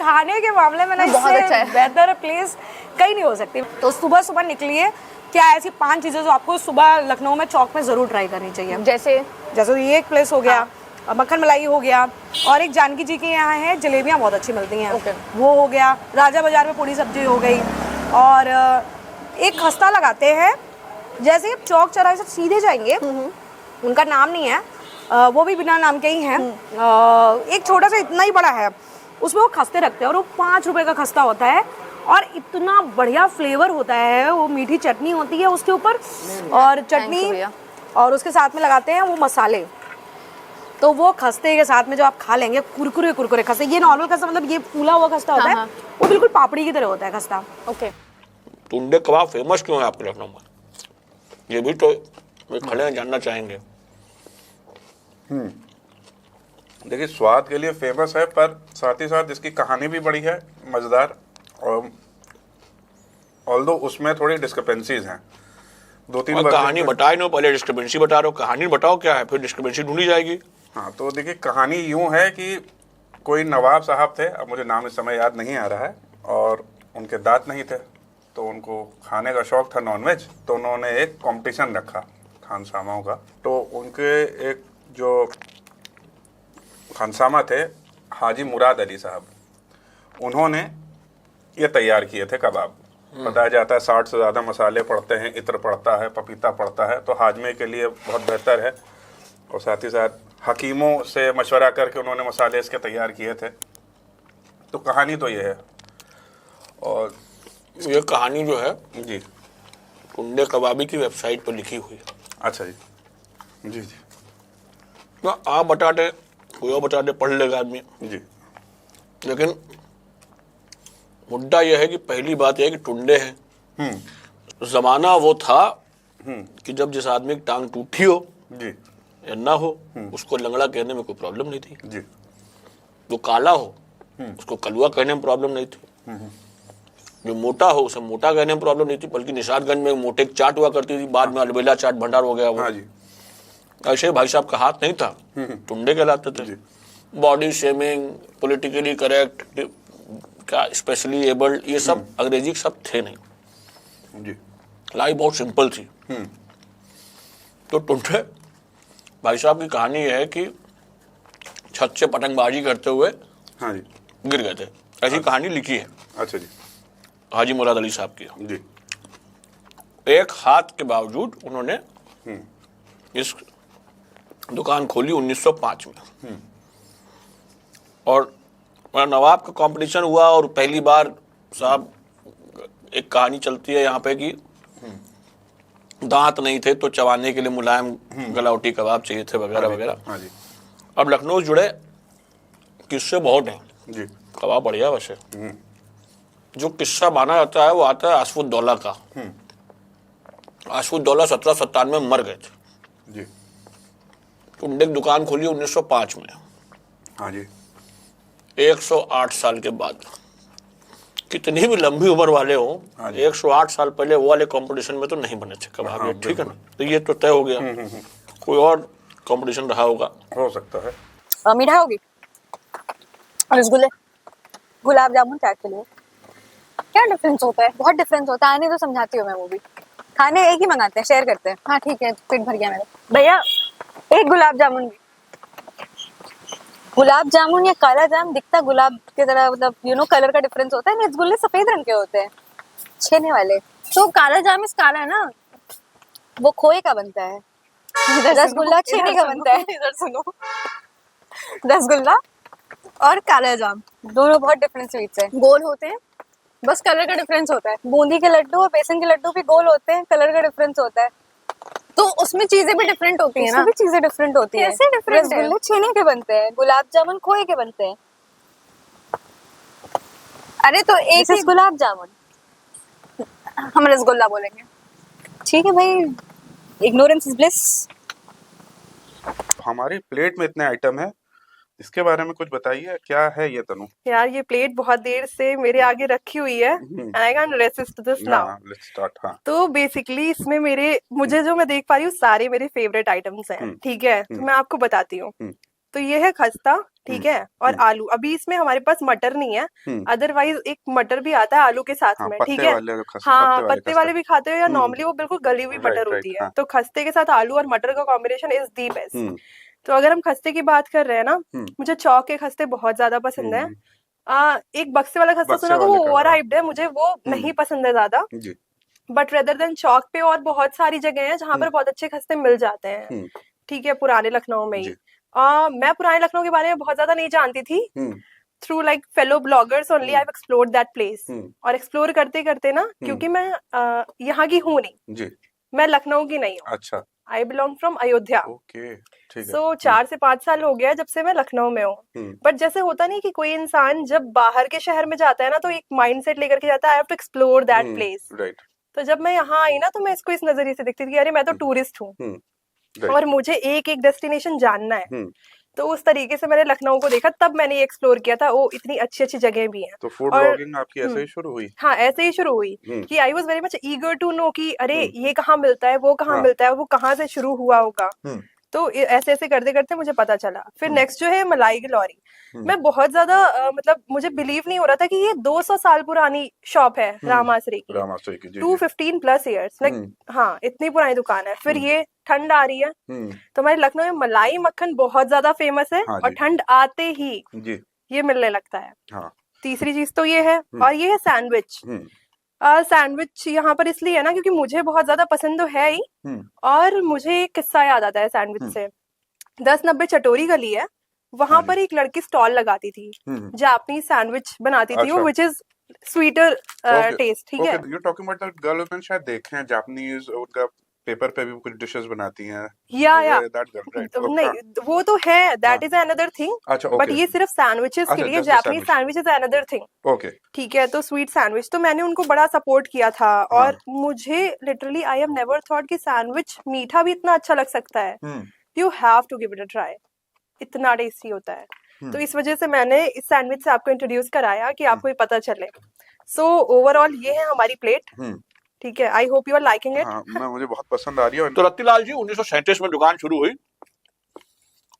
खाने के मामले में ना बहुत अच्छा है। बेहतर प्लेस कहीं नहीं हो सकती। तो सुबह सुबह निकलिए, क्या ऐसी 5 चीजें जो आपको सुबह लखनऊ में चौक में जरूर ट्राई करनी चाहिए। जैसे ये एक प्लेस हो गया, मक्खन मलाई हो गया, और एक जानकी जी के यहाँ है जलेबियाँ बहुत अच्छी मिलती हैं, वो हो गया। राजा बाजार में पूरी सब्जी हो गई, और एक खस्ता लगाते हैं, जैसे आप चौक चौराहे से सीधे जाएंगे, उनका नाम नहीं है, वो भी बिना नाम के ही हैं, एक छोटा सा इतना ही बड़ा है, उसमें वो खस्ते रखते हैं और वो 5 रुपए का खस्ता होता है, और इतना बढ़िया फ्लेवर होता है। वो मीठी चटनी होती है उसके ऊपर, और चटनी, और उसके साथ में लगाते हैं वो मसाले। तो वो खस्ते के साथ में जो आप खा लेंगे, कुरकुरे कुरकुरे खस्ते, ये नॉर्मल खस्ता मतलब ये फूला हुआ खस्ता होता है, वो बिल्कुल पापड़ी की तरह होता है खस्ता। ओके। टुंडे कबाब फेमस क्यों है आपके लखनऊ में? ये भी तो खड़े जानना चाहेंगे। देखिए, स्वाद के लिए फेमस है, पर साथ ही साथ इसकी कहानी भी बड़ी है, मजेदार, और ऑल्दो उसमें थोड़ी डिस्क्रिपेंसीज हैं। 2-3 कहानी बताए ना, पहले डिस्क्रिपेंसी बता रहे हो, कहानी बताओ क्या है, फिर डिस्क्रिपेंसी ढूंढी जाएगी। हाँ, तो देखिए, कहानी यूं है कि कोई नवाब साहब थे, अब मुझे नाम इस समय याद नहीं आ रहा है, और उनके दांत नहीं थे, तो उनको खाने का शौक था नॉनवेज, तो उन्होंने एक कंपटीशन रखा खानसामाओं का। तो उनके एक जो खानसामा थे, हाजी मुराद अली साहब, उन्होंने ये तैयार किए थे कबाब। बताया जाता है 60 से ज़्यादा मसाले पड़ते हैं, इत्र पड़ता है, पपीता पड़ता है, तो हाजमे के लिए बहुत बेहतर है। और साथ ही साथ हकीमों से मशवरा करके उन्होंने मसाले इसके तैयार किए थे। तो कहानी तो ये है। और ये कहानी जो है जी, टुंडे कबाबी की वेबसाइट पर लिखी हुई है। अच्छा जी, जी जी, तो आप बता दे, कोई और बता दे, पढ़ लेगा आदमी। जी, लेकिन मुद्दा यह है कि पहली बात यह है कि टुंडे हैं, जमाना वो था कि जब जिस आदमी की टांग टूटी हो जी, या ना हो, उसको लंगड़ा कहने में कोई प्रॉब्लम नहीं थी। जी, जो काला हो उसको कलुआ कहने में प्रॉब्लम नहीं थी, जो मोटा हो उसे मोटा कहने में प्रॉब्लम नहीं थी। बल्कि निशादगंज में मोटे की चाट हुआ करती थी, बाद में अलबेला चाट भंडार हो गया वो। हाँ जी, ऐसे भाई साहब का हाथ नहीं था, टुंडे कहलाते थे। बॉडी शेमिंग, पॉलिटिकली करेक्ट, क्या स्पेशली एबल्ड, ये सब अंग्रेजी सब थे नहीं जी, लाइफ बहुत सिंपल थी। तो टुंडे भाई साहब की कहानी यह है कि छत से पतंगबाजी करते हुए हाँ जी, गिर गए थे, ऐसी कहानी लिखी है अच्छा जी, हाजी मुराद अली साहब की। जी, एक हाथ के बावजूद उन्होंने इस दुकान खोली 1905 में, और नवाब का कंपटीशन हुआ, और पहली बार साहब एक कहानी चलती है यहाँ पे कि दांत नहीं थे तो चबाने के लिए मुलायम गलावटी कबाब चाहिए थे, वगैरह वगैरह। हाँ जी, अब लखनऊ जुड़े किस्से बहुत हैं, जी, कबाब बढ़िया। वैसे जो किस्सा माना जाता है वो आता है आसफुद्दौला का। आसफुद्दौला 1797 में मर गए थे। जी, टुंडे की दुकान खोली 1905 में, हाँ जी, 108 साल के बाद। कितनी भी लंबी उम्र वाले हो, 108 साल पहले वो वाले कंपटीशन में तो नहीं बने थे कबाब। हाँ, ठीक है ना, तो ये तो तय हो गया। कोई और कंपटीशन रहा होगा, हो सकता है। मीठा होगी, रसगुल्ले, गुलाब जामुन चाट के लिए क्या डिफरेंस होता है? बहुत डिफरेंस होता है। आने तो समझाती हूँ मैं, वो भी खाने एक ही मंगाते हैं, शेयर करते हैं। हाँ ठीक है, पेट भर गया मेरा। भैया एक गुलाब जामुन भी। गुलाब जामुन या काला जाम दिखता गुलाब की तरह, मतलब कलर का डिफरेंस होता है। रसगुल्ले सफेद रंग के होते हैं, छेने वाले। तो काला जाम इस काला है ना, वो खोए का बनता है, रसगुल्ला छेने का बनता है। इधर सुनो, रसगुल्ला और काला जाम दोनों बहुत डिफरेंट स्वीट्स हैं। गोल होते हैं, बस कलर का डिफरेंस होता है। बूंदी के लड्डू और बेसन के लड्डू भी गोल होते हैं, कलर का डिफरेंस होता है। तो उसमें चीजें भी डिफरेंट होती है ना, भी चीजें डिफरेंट होती है। कैसे डिफरेंट है? रसगुल्ले छेने के बनते हैं, गुलाब जामुन खोए के बनते हैं। अरे तो एक ही गुलाब जामुन, हम रसगुल्ला बोलेंगे। ठीक है भाई, इग्नोरेंस इज ब्लिस। हमारी प्लेट में इतने आइटम है, इसके बारे में कुछ बताइए, क्या है ये तनु? यार ये प्लेट बहुत देर से मेरे आगे रखी हुई है, and I can't resist this now. Let's start. हाँ, तो बेसिकली इसमें मुझे जो मैं देख पा रही हूँ सारे मेरे फेवरेट आइटम्स हैं। ठीक है, तो मैं आपको बताती हूँ। तो ये है खस्ता, ठीक है, और आलू। अभी इसमें हमारे पास मटर नहीं है, अदरवाइज एक मटर भी आता है आलू के साथ हाँ, में, पत्ते ठीक है। वाले हाँ, वाले पत्ते वाले भी खाते हो या नॉर्मली वो बिल्कुल गली हुई राइट, मटर राइट, होती है। हाँ। तो खस्ते के साथ आलू और मटर का कॉम्बिनेशन इज दी बेस्ट। तो अगर हम खस्ते की बात कर रहे हैं ना, मुझे चौक के खस्ते बहुत ज्यादा पसंद है। एक बक्से वाला खस्ता बक्से सुना को, वाले वो का, ओवर हाँ। हाइप्ड है, मुझे वो नहीं पसंद है ज्यादा। जी। बट रेदर देन चौक पे और बहुत सारी जगह हैं जहाँ पर बहुत अच्छे खस्ते मिल जाते हैं, ठीक है, पुराने लखनऊ में ही। जी। मैं पुराने लखनऊ के बारे में बहुत ज्यादा नहीं जानती थी। Through like fellow bloggers only I have explored that place. और एक्सप्लोर करते करते ना, क्योंकि मैं यहाँ की हूँ नहीं, जी। मैं लखनऊ की नहीं हूँ, अच्छा, I belong from Ayodhya. Okay, ठीक है। सो 4 से 5 साल हो गया जब से मैं लखनऊ में हूँ। बट जैसे होता नहीं कि कोई इंसान जब बाहर के शहर में जाता है ना, तो एक माइंडसेट लेकर के जाता है, I have to explore that place. Right. तो जब मैं यहाँ आई ना, तो मैं इसको इस नजरिए से देखती थी कि अरे मैं तो टूरिस्ट हूँ और मुझे एक एक डेस्टिनेशन जानना है। तो उस तरीके से मैंने लखनऊ को देखा, तब मैंने ये एक्सप्लोर किया था, ओ इतनी अच्छी अच्छी जगह भी हैं। तो फूड और ब्लॉगिंग आपकी ऐसे ही शुरू हुई? हाँ, ऐसे ही शुरू हुई कि I was very much eager to know कि अरे ये कहाँ मिलता है, वो कहाँ मिलता है, वो कहाँ से शुरू हुआ होगा। तो ऐसे ऐसे करते करते मुझे पता चला। फिर नेक्स्ट जो है मलाई गिलौरी। मैं बहुत ज्यादा मतलब मुझे बिलीव नहीं हो रहा था कि ये 200 साल पुरानी शॉप है रामाश्री की, रामाश्री की, जी, 215 प्लस ईयर्स, लाइक हाँ, इतनी पुरानी दुकान है। फिर ये ठंड आ रही है, तो हमारे लखनऊ में मलाई मक्खन बहुत ज्यादा फेमस है, हाँ और जी। ठंड आते ही जी। ये मिलने लगता है। हाँ। तीसरी चीज तो ये है, और ये है सैंडविच। सैंडविच यहाँ पर इसलिए है ना, क्योंकि मुझे बहुत ज्यादा पसंद तो है ही, और मुझे एक किस्सा याद आता है सैंडविच से। 1090 चटोरी गली है, वहां पर एक लड़की स्टॉल लगाती थी, जापानीज सैंडविच बनाती थी वो, विच इज स्वीटर टेस्ट, ठीक है। You talking about that girl, मैंने शायद देखे हैं जापानीज, उनका पेपर पे भी कुछ डिशेस बनाती हैं। या दैट गर्ल, राइट? नहीं, वो तो है, दैट इज अनदर थिंग। अच्छा, बट ये सिर्फ सैंडविचेस के लिए, Japanese sandwich is another thing. Okay, ठीक है। तो स्वीट सैंडविच तो मैंने उनको बड़ा सपोर्ट किया था, और मुझे literally I have never thought कि सैंडविच मीठा भी इतना अच्छा लग सकता है। You have to give it a try, इतना टेस्टी होता है। तो इस वजह से मैंने इस सैंडविच से आपको इंट्रोड्यूस कराया कि आपको ये पता चले। सो ओवरऑल ये है हमारी प्लेट, ठीक है। I hope you are liking it. हाँ, मुझे बहुत पसंद आ रही है। तो रत्तीलाल जी 1937 में दुकान शुरू हुई,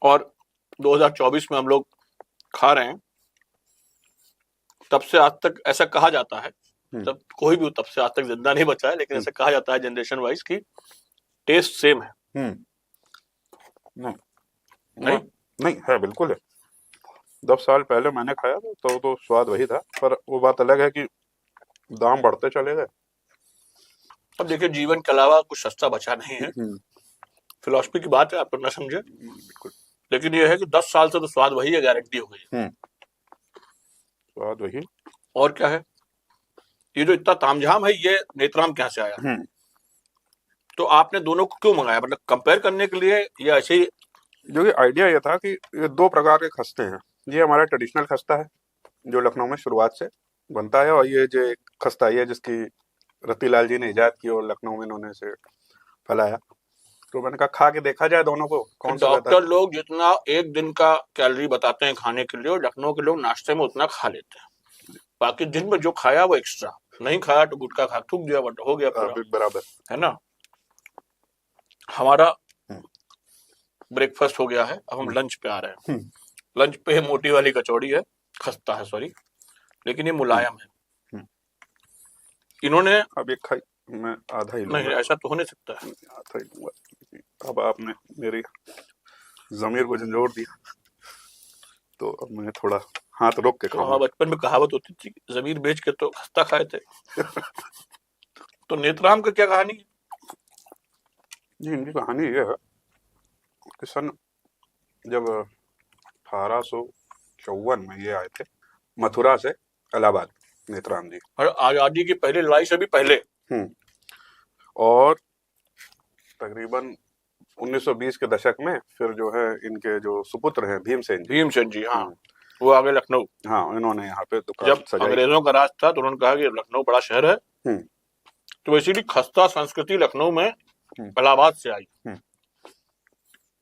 और 2024 में हम लोग खा रहे हैं। तब से आज तक ऐसा कहा जाता है, तब कोई भी तब से आज तक जिंदा नहीं बचा है, लेकिन ऐसा कहा जाता है जनरेशन वाइज कि टेस्ट सेम है। नहीं, नहीं है, बिल्कुल है। 10 साल पहले मैंने खाया था तो स्वाद वही था, पर वो बात अलग है कि दाम बढ़ते चले गए। अब देखिए, जीवन के अलावा कुछ सस्ता बचा नहीं है। फिलॉसफी की बात है, आप ना समझे, लेकिन ये है कि 10 साल से तो स्वाद वही है, गारंटी हो गई। स्वाद वही। और क्या है, ये जो इतना तामझाम है, ये नेत्राम कहाँ से आया? तो आपने दोनों को क्यों मंगाया, मतलब कंपेयर करने के लिए, या ऐसे ही? जो कि आइडिया ये था कि ये 2 प्रकार के खस्ते हैं। ये हमारा ट्रेडिशनल खस्ता है जो लखनऊ में शुरुआत से बनता है, और ये जो एक खस्ता है जिसकी रत्तीलाल जी ने इजाद की और लखनऊ में इन्होंने इसे फैलाया। तो मैंने कहा खा के देखा जाए दोनों को, कौन सा डॉक्टर लोग जितना एक दिन का कैलोरी बताते हैं खाने के लिए, और लखनऊ के लोग नाश्ते में उतना खा लेते हैं। बाकी दिन में जो खाया वो एक्स्ट्रा, नहीं खाया तो गुटखा खा थूक दिया, बट हो गया बराबर, है ना। हमारा ब्रेकफास्ट हो गया है, अब हम लंच पे आ रहे हैं। लंच पे मोटी वाली कचौड़ी है, खस्ता है सॉरी, लेकिन ये मुलायम है। इन्होंने अब एक खाई, मैं आधा ही नहीं, ऐसा तो हो नहीं सकता है। आधा ही लूंगा। अब आपने मेरी जमीर को झंझोड़ दिया, तो अब मैं थोड़ा हाथ रोक के खाऊंगा। बचपन में कहावत होती थी, जमीर बेच के तो खस्ता खाए थे। तो नेत्राम का क्या कहानी है? जी, इनकी कहानी ये है कि सन जब 1854 में ये आए थे मथुरा से इलाहाबाद, नेत्राम जी, और आजादी की पहले लड़ाई से भी पहले। और तकरीबन 1920 के दशक में फिर जो है इनके जो सुपुत्र हैं भीमसेन जी, हाँ, वो आगे लखनऊ, हाँ, इन्होंने यहाँ पे दुकान जब सजाई। अंग्रेजों का राज था तो उन्होंने कहा कि लखनऊ बड़ा शहर है, तो इसीलिए खस्ता संस्कृति लखनऊ में इलाहाबाद से आई।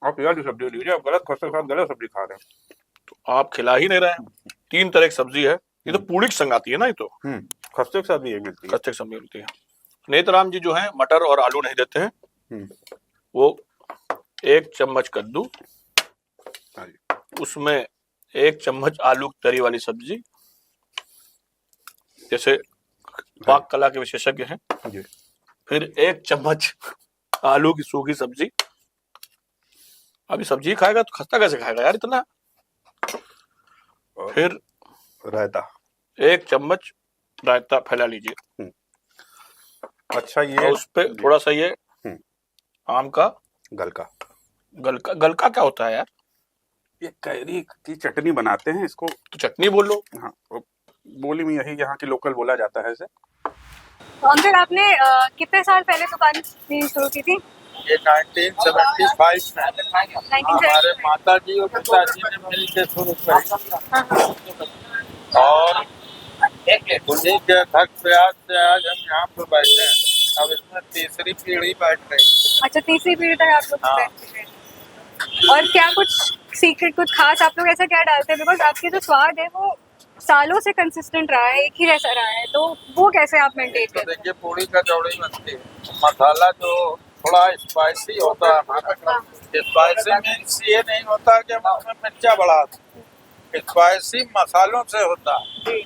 आप यार सब्जी लीजिए, आप गलत खस्ते के साथ गलत सब्जी खा रहे हैं। तो आप खिला ही नहीं रहे हैं। 3 तरह की सब्जी है, ये तो पूरी के संग आती है ना, ये तो खस्ते के साथ भी यही मिलती है। खस्ते की सब्जी मिलती है। नेत्राम जी जो है मटर और आलू नहीं देते हैं, वो 1 चम्मच कद्दू, उसमें 1 चम्मच आलू की तरी वाली सब्जी, जैसे पाक कला के विशेषज्ञ हैं, जी। फिर 1 चम्मच आलू की सूखी सब्जी। अभी सब्जी खाएगा तो खस्ता कैसे खाएगा यार इतना। और फिर रायता 1 चम्मच रायता फैला लीजिए। अच्छा, और ये उस पे थोड़ा सा ये आम का गलका, गलका क्या होता है यार? ये कैरी की चटनी बनाते हैं इसको। तो चटनी बोल लो। हाँ, बोली में यही यहाँ की लोकल बोला जाता है इसे। अंकल आपने कितने साल पहले दुकान शुरू की थी? ये 1975 में 1975 हमारे माता जी और पिताजी ने मिल के शुरू करी और उन्हीं के घर से आज हम यहाँ पर बैठे हैं। अब इसमें तीसरी पीढ़ी बैठ रही। अच्छा, तीसरी पीढ़ी तक आप लोग हाँ। बैठते हैं। और क्या कुछ सीक्रेट, कुछ खास आप लोग ऐसा क्या डालते हैं? बिकॉज आपके जो स्वाद है वो सालों से कंसिस्टेंट रहा है, एक ही जैसा रहा है, तो वो कैसे आप मेंटेन तो करते हैं? देखिए, पूड़ी कचौड़ी बनती है, मसाला जो थोड़ा स्पाइसी होता है हमारा। स्पाइसी मीन्स ये नहीं होता कि हम उसमें मिर्चा बढ़ा दें, स्पाइसी मसालों से होता है।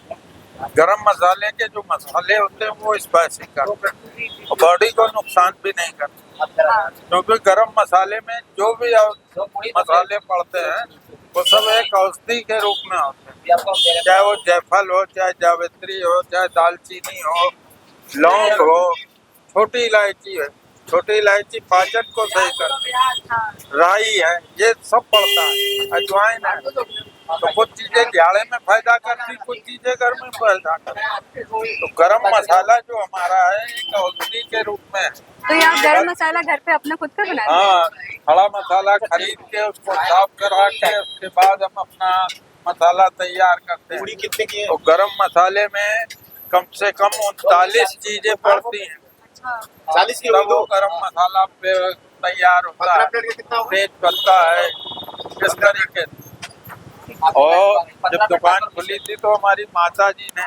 गरम मसाले के जो मसाले होते हैं वो स्पाइसी करते हैं और बॉडी को नुकसान भी नहीं करते, क्योंकि गरम मसाले में जो भी मसाले पड़ते हैं वो सब एक औषधि के रूप में होते हैं, चाहे वो जायफल हो, चाहे जावित्री हो, चाहे दालचीनी हो, लौंग हो, छोटी इलायची है। छोटी इलायची पाचन को सही करती है, राई है, ये सब पड़ता है, अजवाइन है। तो कुछ चीजें जाड़े में फायदा करती, कुछ चीजें गर्मी में फायदा करती। तो गरम मसाला जो हमारा है एक औषधि के रूप में है। तो ये आप गरम मसाला घर पे अपना खुद का बनाते हैं? हाँ, खड़ा मसाला खरीद के उसको साफ करा के उसके बाद हम अपना मसाला तैयार करते हैं। कितने की तो गरम मसाले में कम से कम 39 चीजें पड़ती हैं, 40 की तब वो गरम मसाला पे तैयार होता है। तेज पत्ता है, इस तरीके से। और जब दुकान खुली थी तो हमारी माता जी ने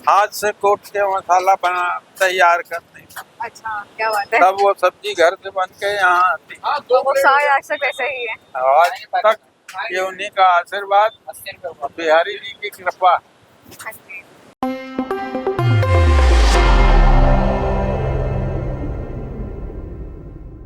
हाथ से कूट के मसाला बना तैयार करते, अच्छा, क्या बात है। तब वो सब्जी घर से बन के यहाँ आती। तो वो स्वाद आज तक वैसा ही है। आज तक ये उन्हीं का आशीर्वाद, बिहारी जी की कृपा। हाँ जी।